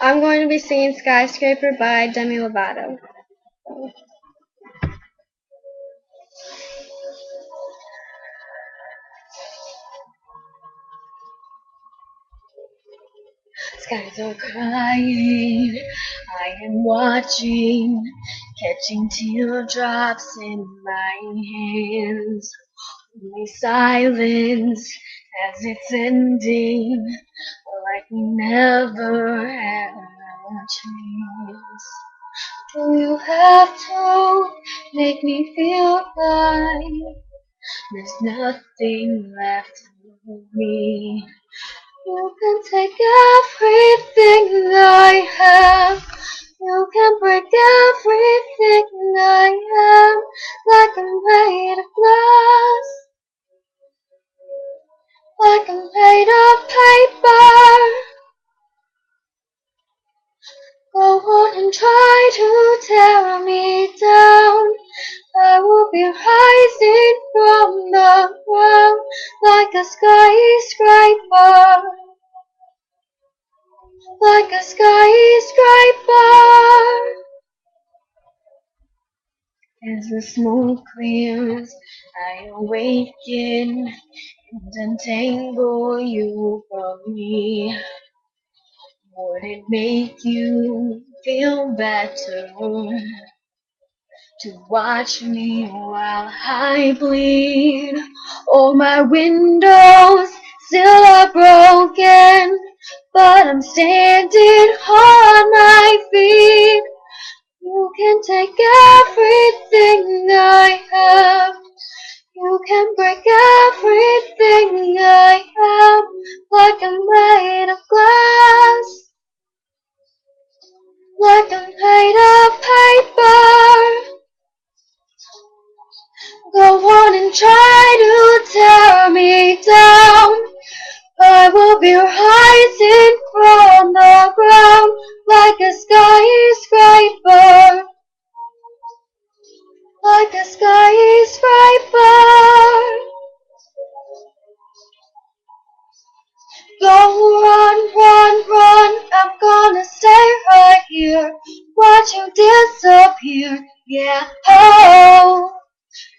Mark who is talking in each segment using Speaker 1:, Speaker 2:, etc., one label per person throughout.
Speaker 1: I'm going to be singing Skyscraper by Demi Lovato. Skies are crying, I am watching, catching teardrops in my hands. Only silence as it's ending, like we never had a chance. Do you have to make me feel like there's nothing left of me? You can take everything I have. You can break everything I am, like I'm made of glass, like I'm made of paper. Go on and try to tear me down. I will be rising from the ground like a skyscraper, like a skyscraper. As the smoke clears, I awaken and untangle you from me. Would it make you feel better to watch me while I bleed? All my windows still are broken, but I'm standing on my feet. You can take everything I have. You can break everything I am, like I'm made of glass, like I'm made of paper. Go on and try to tear me down. I will be rising from the ground like a skyscraper, like a skyscraper. Go run, run, run, I'm gonna stay right here, watch you disappear, yeah, oh.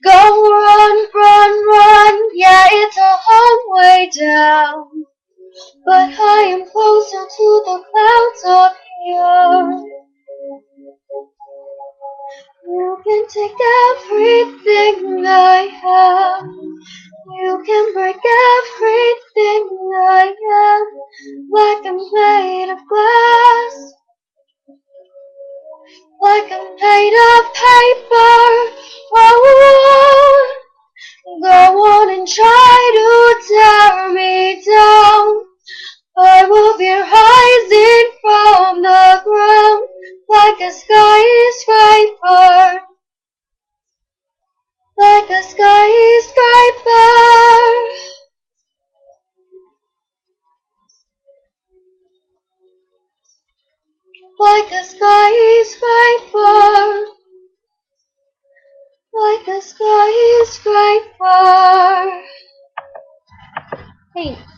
Speaker 1: Go run, run, run, yeah, it's a long way down, but I am closer to the clouds up here. You can take everything I have. You can break everything I am, like I'm made of glass, like I'm made of paper. Oh, go on and try to tear me down. I will be rising from the ground like a skyscraper, like a skyscraper, like a skyscraper, like a skyscraper. Thanks.